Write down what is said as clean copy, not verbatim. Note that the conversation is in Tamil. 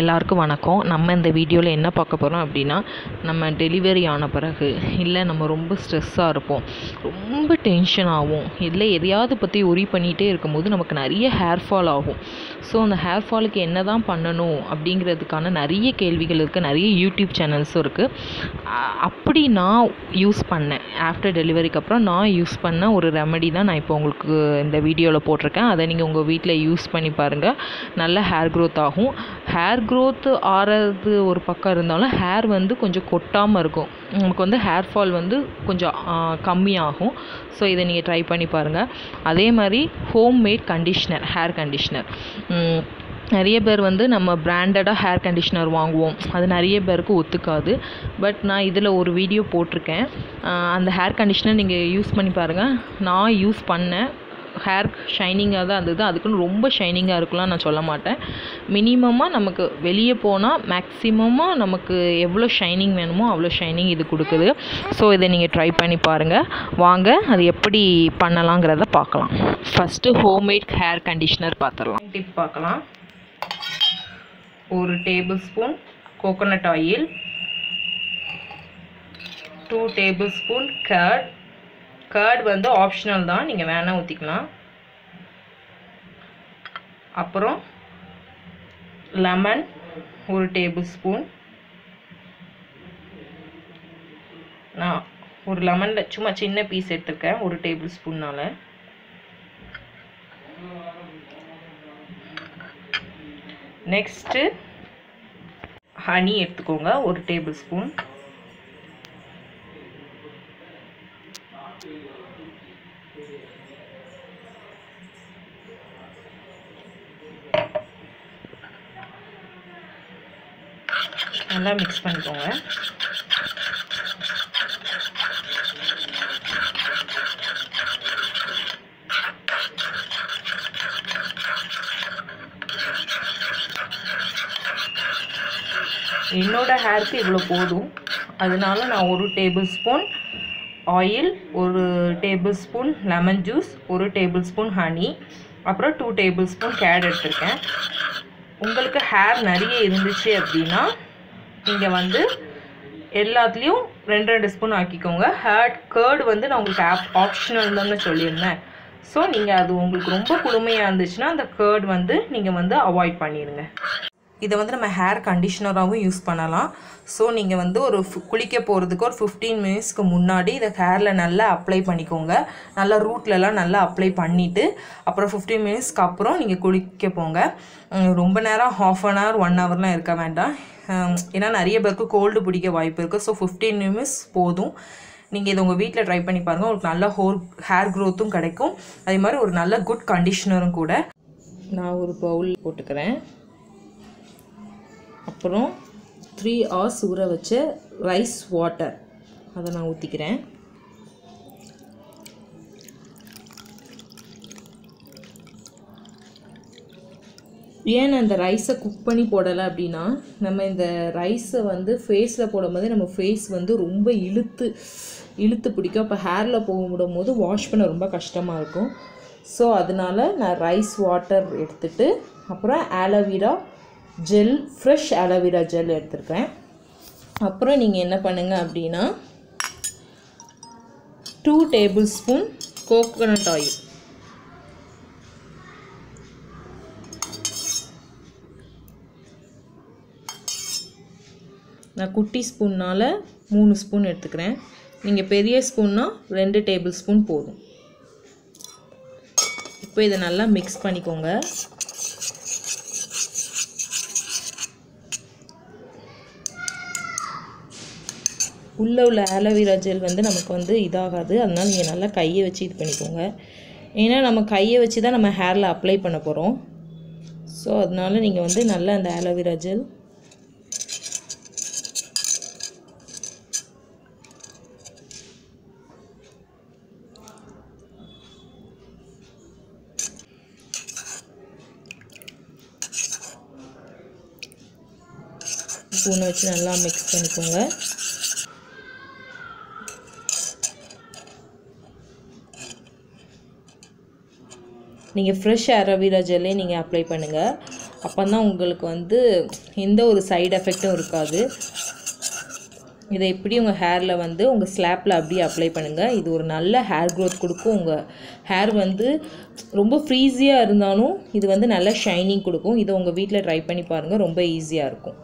எல்லாருக்கும் வணக்கம். நம்ம இந்த வீடியோவில் என்ன பார்க்க போகிறோம் அப்படின்னா, நம்ம டெலிவரி ஆன பிறகு இல்லை நம்ம ரொம்ப ஸ்ட்ரெஸ்ஸாக இருப்போம், ரொம்ப டென்ஷன் ஆகும், இல்லை எதையாவது பற்றி ஒரி பண்ணிகிட்டே இருக்கும்போது நமக்கு நிறைய ஹேர் ஃபால் ஆகும். ஸோ அந்த ஹேர் ஃபாலுக்கு என்ன தான் பண்ணணும் அப்படிங்கிறதுக்கான நிறைய கேள்விகள் இருக்குது, நிறைய யூடியூப் சேனல்ஸும் இருக்குது. அப்படி நான் யூஸ் பண்ணேன், ஆஃப்டர் டெலிவரிக்கு அப்புறம் நான் யூஸ் பண்ண ஒரு ரெமெடி தான் நான் இப்போ உங்களுக்கு இந்த வீடியோவில் போட்டிருக்கேன். அதை நீங்கள் உங்கள் வீட்டில் யூஸ் பண்ணி பாருங்கள், நல்ல ஹேர் க்ரோத் ஆகும். ஹேர் க்ரோத் ஆறது ஒரு பக்கம் இருந்தாலும் ஹேர் வந்து கொஞ்சம் கொட்டாமல் இருக்கும், நமக்கு வந்து ஹேர் ஃபால் வந்து கொஞ்சம் கம்மியாகும். ஸோ இதை நீங்கள் ட்ரை பண்ணி பாருங்கள். அதே மாதிரி ஹோம்மேட் கண்டிஷ்னர், ஹேர் கண்டிஷ்னர், நிறைய பேர் வந்து நம்ம பிராண்டடாக ஹேர் கண்டிஷ்னர் வாங்குவோம், அது நிறைய பேருக்கு ஒத்துக்காது. பட் நான் இதில் ஒரு வீடியோ போட்டிருக்கேன், அந்த ஹேர் கண்டிஷ்னர் நீங்கள் யூஸ் பண்ணி பாருங்கள். நான் யூஸ் பண்ணேன், ஹேர் ஷைனிங்காக தான் இருந்தது. அதுக்குன்னு ரொம்ப ஷைனிங்காக இருக்கலாம் நான் சொல்ல மாட்டேன். மினிமமாக நமக்கு வெளியே போனால் மேக்ஸிமமாக நமக்கு எவ்வளோ ஷைனிங் வேணுமோ அவ்வளோ ஷைனிங் இது கொடுக்குது. ஸோ இதை நீங்கள் ட்ரை பண்ணி பாருங்கள். வாங்க அது எப்படி பண்ணலாங்கிறத பார்க்கலாம். ஃபஸ்ட்டு ஹோம்மேட் ஹேர் கண்டிஷ்னர் பார்த்துடலாம். டிப் பார்க்கலாம். ஒரு tablespoon coconut oil, 2 tablespoon curd. Curd வந்து ஆப்ஷனல் தான், நீங்கள் வேணால் ஊற்றிக்கலாம். அப்புறம் லெமன் ஒரு டேபிள் ஸ்பூன். நான் ஒரு லெமனில் சும்மா சின்ன பீஸ் எடுத்துருக்கேன், ஒரு டேபிள் ஸ்பூன்னால். நெக்ஸ்ட்டு ஹனி எடுத்துக்கோங்க, ஒரு டேபிள் ஸ்பூன். நல்லா மிக்ஸ் பண்ணிக்கோங்க. என்னோட ஹேருக்கு இவ்வளோ போதும், அதனால நான் ஒரு டேபிள் ஸ்பூன் ஆயில், ஒரு டேபிள் ஸ்பூன் லெமன் ஜூஸ், ஒரு டேபிள் ஸ்பூன் ஹனி, அப்புறம் 2 டேபிள் ஸ்பூன் கேட் எடுத்திருக்கேன். உங்களுக்கு ஹேர் நிறைய இருந்துச்சு அப்படின்னா நீங்கள் வந்து எல்லாத்துலேயும் 2 ஸ்பூன் ஆக்கிக்கோங்க. ஹேர் கர்டு வந்து நான் உங்களுக்கு ஆப்ஷனல் தானே சொல்லியிருந்தேன். ஸோ நீங்கள் அது உங்களுக்கு ரொம்ப குளுமையாக இருந்துச்சுன்னா அந்த கர்டு வந்து நீங்கள் வந்து அவாய்ட் பண்ணிடுங்க. இதை வந்து நம்ம ஹேர் கண்டிஷ்னராகவும் யூஸ் பண்ணலாம். ஸோ நீங்கள் வந்து ஒரு குளிக்க போகிறதுக்கு ஒரு 15 மினிட்ஸ்க்கு முன்னாடி இதை ஹேரில் நல்லா அப்ளை பண்ணிக்கோங்க. நல்லா ரூட்லலாம் நல்லா அப்ளை பண்ணிவிட்டு அப்புறம் 15 மினிட்ஸ்க்கு அப்புறம் நீங்கள் குளிக்க போங்க. ரொம்ப நேரம் 1/2 அன் ஹவர் 1 ஹவர்லாம் இருக்க வேண்டாம், ஏன்னா நிறைய பேருக்கு கோல்டு பிடிக்க வாய்ப்பு இருக்குது. ஸோ 15 நிமிஷம் போதும். நீங்கள் இதை உங்கள் வீட்டில் ட்ரை பண்ணி பாருங்கள், உங்களுக்கு நல்ல ஹேர் க்ரோத்தும் கிடைக்கும், அதே மாதிரி ஒரு நல்ல குட் கண்டிஷ்னரும் கூட. நான் ஒரு பவுல் போட்டுக்கிறேன். அப்புறம் 3 hours ஊற வச்ச ரைஸ் வாட்டர் அதை நான் ஊற்றிக்கிறேன். ஏன் அந்த ரைஸை குக் பண்ணி போடலை அப்படின்னா, நம்ம இந்த ரைஸை வந்து ஃபேஸில் போடும்போது நம்ம ஃபேஸ் வந்து ரொம்ப இழுத்து பிடிக்கும். அப்போ ஹேரில் போடும் போது வாஷ் பண்ண ரொம்ப கஷ்டமாக இருக்கும். ஸோ அதனால நான் ரைஸ் வாட்டர் எடுத்துகிட்டு அப்புறம் aloe vera gel, fresh aloe vera gel எடுத்துருக்கேன். அப்புறம் நீங்கள் என்ன பண்ணுங்கள் அப்படின்னா 2 டேபிள் ஸ்பூன் கோகோனட் ஆயில், நான் குட்டி ஸ்பூன்னால் 3 ஸ்பூன் எடுத்துக்கிறேன். நீங்கள் பெரிய ஸ்பூன்னா 2 டேபிள் ஸ்பூன் போதும். இப்போ இதை நல்லா மிக்ஸ் பண்ணிக்கோங்க. உள்ளே உள்ள ஆலோவேரா ஜெல் வந்து நமக்கு வந்து இதாகாது, அதனால் நீங்கள் நல்லா கையை வச்சு இது பண்ணிக்கோங்க. ஏன்னா நம்ம கையை வச்சு தான் நம்ம ஹேரில் அப்ளை பண்ண போகிறோம். ஸோ அதனால நீங்கள் வந்து நல்லா அந்த ஆலோவேரா ஜெல் ஸ்பூனை வச்சு நல்லா மிக்ஸ் பண்ணிக்கோங்க. நீங்கள் ஃப்ரெஷ் ஆலோவேரா ஜெல்லே நீங்கள் அப்ளை பண்ணுங்கள். அப்போ தான் உங்களுக்கு வந்து எந்த ஒரு சைடு எஃபெக்ட்டும் இருக்காது. இதை எப்படி உங்கள் ஹேரில் வந்து உங்கள் ஸ்லாப்பில் அப்படியே அப்ளை பண்ணுங்கள். இது ஒரு நல்ல ஹேர் க்ரோத் கொடுக்கும். உங்கள் ஹேர் வந்து ரொம்ப ஃப்ரீஸியாக இருந்தாலும் இது வந்து நல்ல ஷைனிங் கொடுக்கும். இதை உங்கள் வீட்டில் ட்ரை பண்ணி பாருங்கள். ரொம்ப ஈஸியாக இருக்கும்.